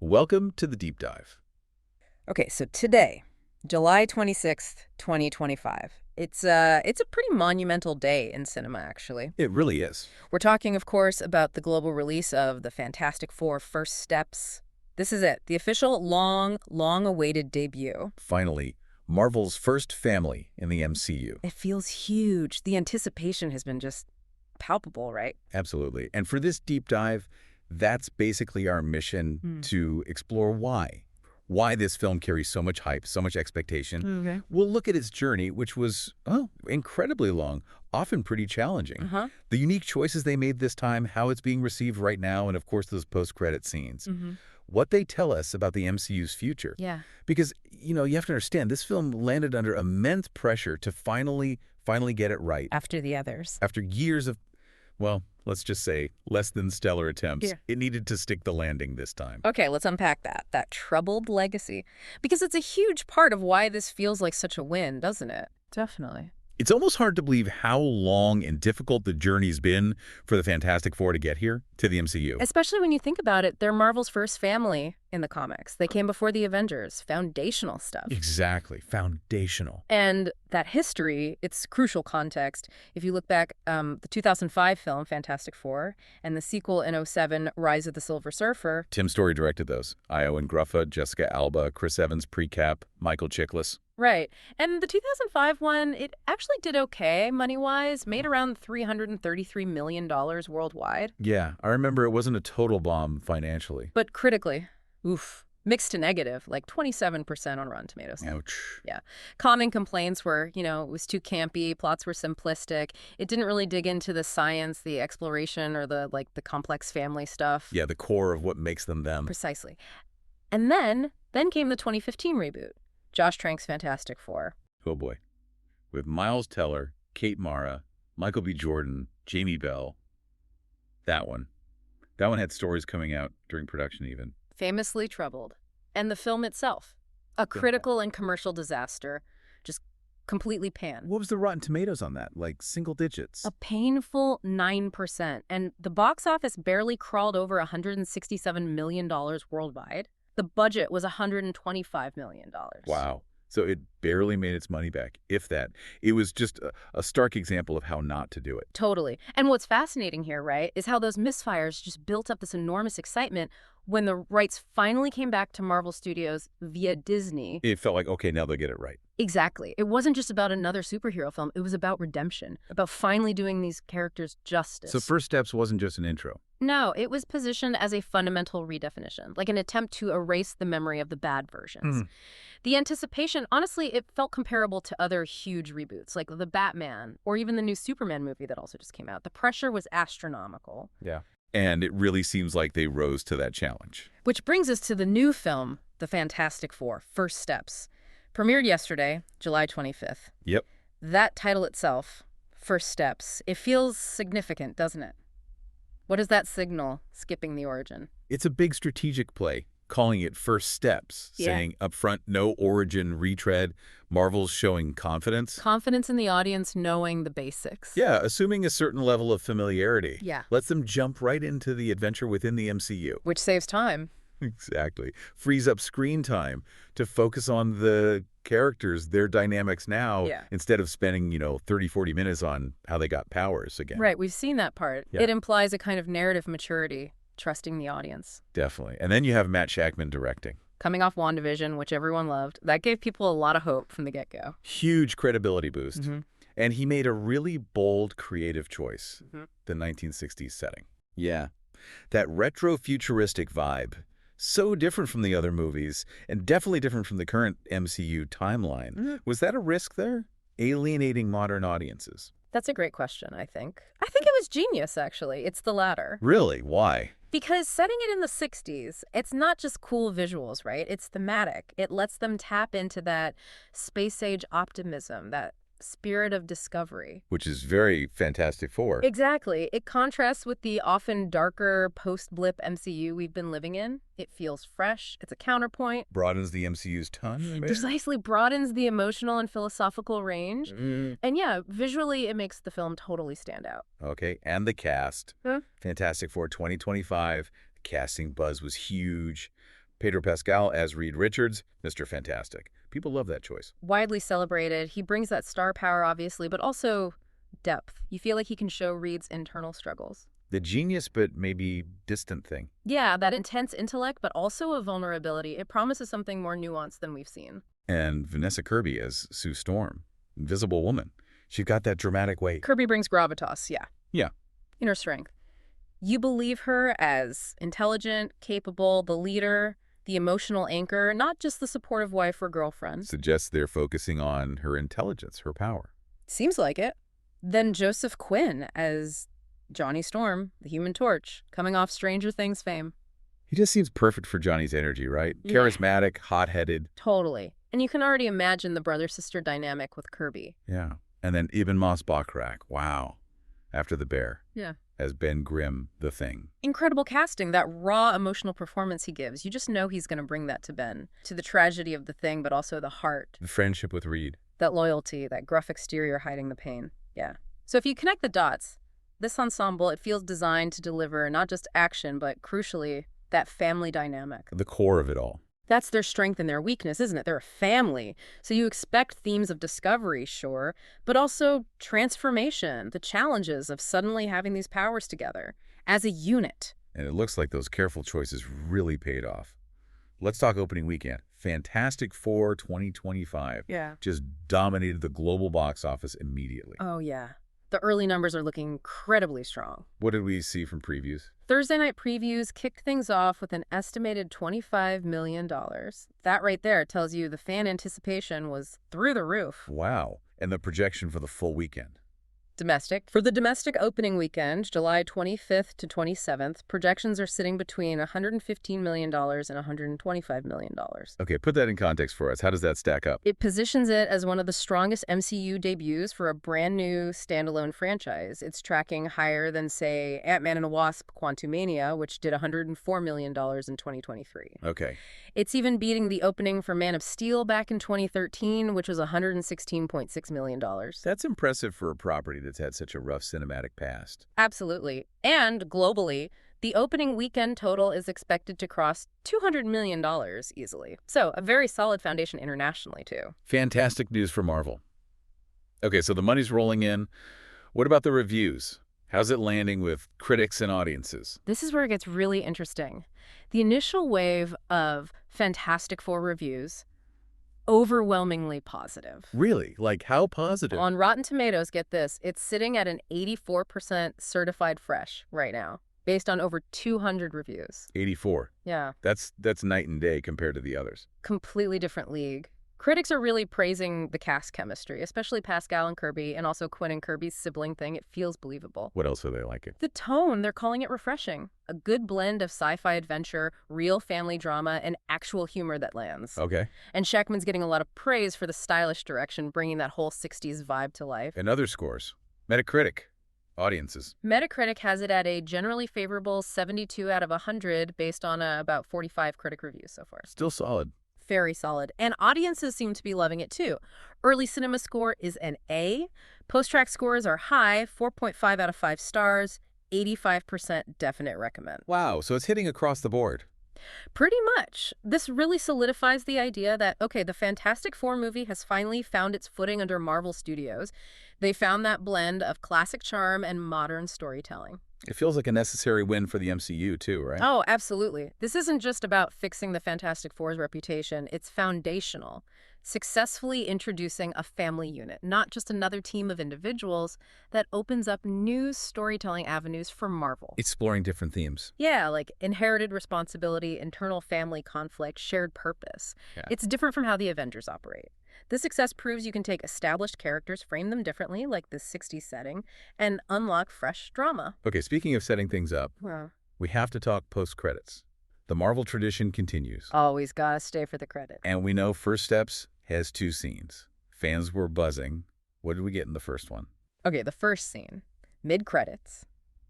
Welcome to the Deep Dive. Okay, so today, July 26th, 2025. It's a pretty monumental day in cinema, actually. It really is. We're talking, of course, about the global release of the Fantastic Four: First Steps. This is it, the official long-awaited debut. Finally, Marvel's first family in the MCU. It feels huge. The anticipation has been just palpable, right? Absolutely. And for this deep dive, that's basically our mission to explore why this film carries so much hype, so much expectation. Okay. We'll look at its journey, which was, incredibly long, often pretty challenging. The unique choices they made this time, how it's being received right now, and of course those post-credit scenes. What they tell us about the MCU's future. Yeah. Because, you have to understand, this film landed under immense pressure to finally get it right. After the others. After years of, well, let's just say, less than stellar attempts. Yeah. It needed to stick the landing this time. Okay, let's unpack that troubled legacy. Because it's a huge part of why this feels like such a win, doesn't it? Definitely. It's almost hard to believe how long and difficult the journey's been for the Fantastic Four to get here, to the MCU. Especially when you think about it, they're Marvel's first family in the comics. They came before the Avengers. Foundational stuff. Exactly. Foundational. And that history, it's crucial context. If you look back, the 2005 film, Fantastic Four, and the sequel in '07, Rise of the Silver Surfer. Tim Story directed those. Ioan Gruffa, Jessica Alba, Chris Evans pre-cap, Michael Chiklis. Right. And the 2005 one, it actually did okay money-wise, made around $333 million worldwide. Yeah, I remember it wasn't a total bomb financially. But critically, mixed to negative, like 27% on Rotten Tomatoes. Ouch. Yeah. Common complaints were, it was too campy, plots were simplistic. It didn't really dig into the science, the exploration, or the complex family stuff. Yeah, the core of what makes them them. Precisely. And then came the 2015 reboot. Josh Trank's Fantastic Four. Oh boy. With Miles Teller, Kate Mara, Michael B. Jordan, Jamie Bell. That one had stories coming out during production even. Famously troubled. And the film itself, a critical and commercial disaster, just completely panned. What was the Rotten Tomatoes on that? Like single digits? A painful 9%. And the box office barely crawled over $167 million worldwide. The budget was $125 million. Wow. So it barely made its money back, if that. It was just a stark example of how not to do it. Totally. And what's fascinating here, right, is how those misfires just built up this enormous excitement when the rights finally came back to Marvel Studios via Disney. It felt like, okay, now they'll get it right. Exactly. It wasn't just about another superhero film. It was about redemption, about finally doing these characters justice. So First Steps wasn't just an intro. No, it was positioned as a fundamental redefinition, like an attempt to erase the memory of the bad versions. The anticipation, honestly, it felt comparable to other huge reboots, like the Batman or even the new Superman movie that also just came out. The pressure was astronomical. Yeah. And it really seems like they rose to that challenge. Which brings us to the new film, The Fantastic Four: First Steps. Premiered yesterday, July 25th. Yep. That title itself, First Steps, it feels significant, doesn't it? What does that signal, skipping the origin? It's a big strategic play, calling it First Steps, saying up front, no origin retread. Marvel's showing confidence. Confidence in the audience knowing the basics. Yeah, assuming a certain level of familiarity. Yeah. Lets them jump right into the adventure within the MCU. Which saves time. Exactly. Frees up screen time to focus on the characters, their dynamics now, instead of spending, 30, 40 minutes on how they got powers again. Right, we've seen that part. Yeah. It implies a kind of narrative maturity, trusting the audience. Definitely. And then you have Matt Shakman directing. Coming off WandaVision, which everyone loved, that gave people a lot of hope from the get-go. Huge credibility boost. And he made a really bold, creative choice, the 1960s setting. Yeah. That retro-futuristic vibe. So different from the other movies, and definitely different from the current MCU timeline. Was that a risk there? Alienating modern audiences? That's a great question, I think. I think it was genius, actually. It's the latter. Really? Why? Because setting it in the 60s, it's not just cool visuals, right? It's thematic. It lets them tap into that space-age optimism, that spirit of discovery. Which is very Fantastic Four. Exactly. It contrasts with the often darker post-blip MCU we've been living in. It feels fresh. It's a counterpoint. Broadens the MCU's ton, maybe? Precisely. Broadens the emotional and philosophical range. And yeah, visually it makes the film totally stand out. Okay, and the cast. Fantastic Four 2025. The casting buzz was huge. Pedro Pascal as Reed Richards, Mr. Fantastic. People love that choice. Widely celebrated. He brings that star power, obviously, but also depth. You feel like he can show Reed's internal struggles. The genius but maybe distant thing. Yeah, that intense intellect, but also a vulnerability. It promises something more nuanced than we've seen. And Vanessa Kirby as Sue Storm, Invisible Woman. She's got that dramatic weight. Kirby brings gravitas, yeah. Yeah. Inner strength. You believe her as intelligent, capable, the leader, the emotional anchor, not just the supportive wife or girlfriend. Suggests they're focusing on her intelligence, her power. Seems like it. Then Joseph Quinn as Johnny Storm, the Human Torch, coming off Stranger Things fame. He just seems perfect for Johnny's energy, right? Yeah. Charismatic, hot-headed. Totally. And you can already imagine the brother-sister dynamic with Kirby. Yeah. And then Ibn Bachrach, wow. After the bear. Yeah. As Ben Grimm, the Thing. Incredible casting, that raw emotional performance he gives. You just know he's going to bring that to Ben. To the tragedy of the Thing, but also the heart. The friendship with Reed. That loyalty, that gruff exterior hiding the pain. Yeah. So if you connect the dots, this ensemble, it feels designed to deliver not just action, but crucially, that family dynamic. The core of it all. That's their strength and their weakness, isn't it? They're a family. So you expect themes of discovery, sure, but also transformation, the challenges of suddenly having these powers together as a unit. And it looks like those careful choices really paid off. Let's talk opening weekend. Fantastic Four 2025. Yeah. Just dominated the global box office immediately. Oh, yeah. The early numbers are looking incredibly strong. What did we see from previews? Thursday night previews kicked things off with an estimated $25 million. That right there tells you the fan anticipation was through the roof. Wow. And the projection for the full weekend? Domestic. For the domestic opening weekend, July 25th to 27th, projections are sitting between $115 million and $125 million. Okay, put that in context for us. How does that stack up? It positions it as one of the strongest MCU debuts for a brand new standalone franchise. It's tracking higher than, say, Ant-Man and the Wasp: Quantumania, which did $104 million in 2023. Okay. It's even beating the opening for Man of Steel back in 2013, which was $116.6 million. That's impressive for a property that's had such a rough cinematic past. Absolutely. And globally, the opening weekend total is expected to cross $200 million easily. So a very solid foundation internationally, too. Fantastic news for Marvel. Okay, so the money's rolling in. What about the reviews? How's it landing with critics and audiences? This is where it gets really interesting. The initial wave of Fantastic Four reviews, overwhelmingly positive. Really? Like how positive? On Rotten Tomatoes, get this, it's sitting at an 84% certified fresh right now, based on over 200 reviews. 84. Yeah. That's night and day compared to the others. Completely different league. Critics are really praising the cast chemistry, especially Pascal and Kirby, and also Quinn and Kirby's sibling thing. It feels believable. What else are they liking? The tone, they're calling it refreshing. A good blend of sci-fi adventure, real family drama, and actual humor that lands. Okay. And Shackman's getting a lot of praise for the stylish direction, bringing that whole 60s vibe to life. And other scores. Metacritic. Audiences. Metacritic has it at a generally favorable 72 out of 100 based on about 45 critic reviews so far. Still solid. Very solid. And audiences seem to be loving it too. Early cinema score is an A. Post-track scores are high, 4.5 out of 5 stars, 85% definite recommend. Wow, so it's hitting across the board. Pretty much. This really solidifies the idea that, okay, the Fantastic Four movie has finally found its footing under Marvel Studios. They found that blend of classic charm and modern storytelling. It feels like a necessary win for the MCU too, right? Oh, absolutely. This isn't just about fixing the Fantastic Four's reputation. It's foundational. Successfully introducing a family unit, not just another team of individuals, that opens up new storytelling avenues for Marvel. Exploring different themes. Yeah, like inherited responsibility, internal family conflict, shared purpose. Yeah. It's different from how the Avengers operate. This success proves you can take established characters, frame them differently, like this 60s setting, and unlock fresh drama. Okay, speaking of setting things up, we have to talk post-credits. The Marvel tradition continues. Always gotta stay for the credit. And we know First Steps has 2 scenes. Fans were buzzing. What did we get in the first one? Okay, the first scene, mid-credits.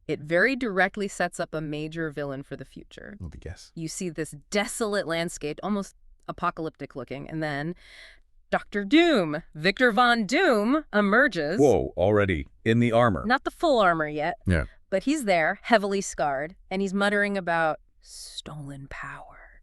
It very directly sets up a major villain for the future. Let me guess. You see this desolate landscape, almost apocalyptic looking, and then Dr. Doom, Victor Von Doom, emerges. Whoa, already in the armor. Not the full armor yet. Yeah. But he's there, heavily scarred, and he's muttering about stolen power.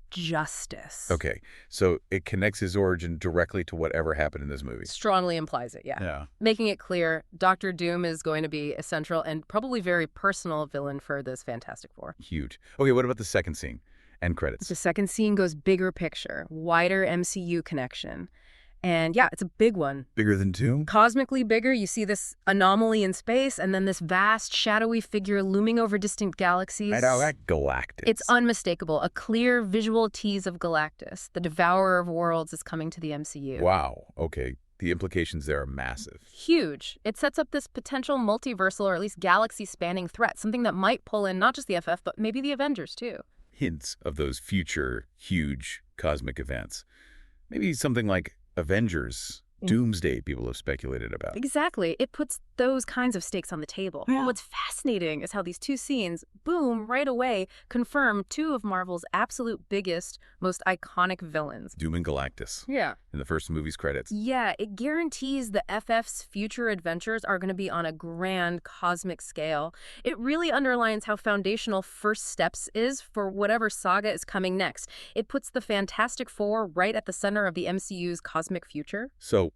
justice. Okay, so it connects his origin directly to whatever happened in this movie. Strongly implies it, yeah. Yeah. Making it clear Dr. Doom is going to be a central and probably very personal villain for this Fantastic Four. Huge. Okay, what about the second scene? End credits. The second scene goes bigger picture, wider MCU connection. And yeah, it's a big one. Bigger than Doom? Cosmically bigger, you see this anomaly in space, and then this vast, shadowy figure looming over distant galaxies. I know, that Galactus. It's unmistakable, a clear visual tease of Galactus. The devourer of worlds is coming to the MCU. Wow, okay. The implications there are massive. Huge. It sets up this potential multiversal or at least galaxy-spanning threat, something that might pull in not just the FF, but maybe the Avengers too. Hints of those future, huge cosmic events. Maybe something like Avengers, Doomsday, people have speculated about. Exactly. It puts those kinds of stakes on the table. Yeah. What's fascinating is how these two scenes, boom, right away, confirm two of Marvel's absolute biggest, most iconic villains. Doom and Galactus. Yeah. In the first movie's credits. Yeah, it guarantees the FF's future adventures are going to be on a grand cosmic scale. It really underlines how foundational First Steps is for whatever saga is coming next. It puts the Fantastic Four right at the center of the MCU's cosmic future. So,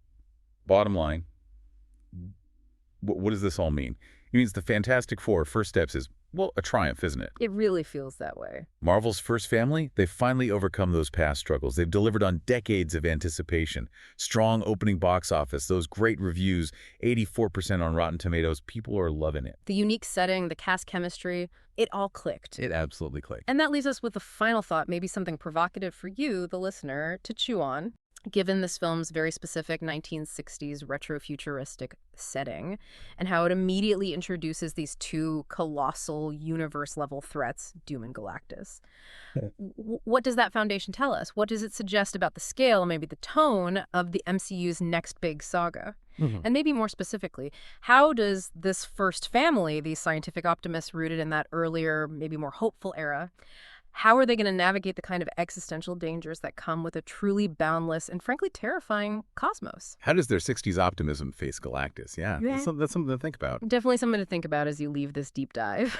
bottom line, what does this all mean? It means the Fantastic Four, First Steps is, well, a triumph, isn't it? It really feels that way. Marvel's first family, they've finally overcome those past struggles. They've delivered on decades of anticipation. Strong opening box office, those great reviews, 84% on Rotten Tomatoes. People are loving it. The unique setting, the cast chemistry, it all clicked. It absolutely clicked. And that leaves us with a final thought, maybe something provocative for you, the listener, to chew on. Given this film's very specific 1960s retrofuturistic setting and how it immediately introduces these two colossal universe-level threats, Doom and Galactus. What does that foundation tell us? What does it suggest about the scale, maybe the tone, of the MCU's next big saga? And maybe more specifically, how does this first family, these scientific optimists rooted in that earlier, maybe more hopeful era, how are they going to navigate the kind of existential dangers that come with a truly boundless and frankly terrifying cosmos? How does their 60s optimism face Galactus? Yeah, that's something to think about. Definitely something to think about as you leave this deep dive.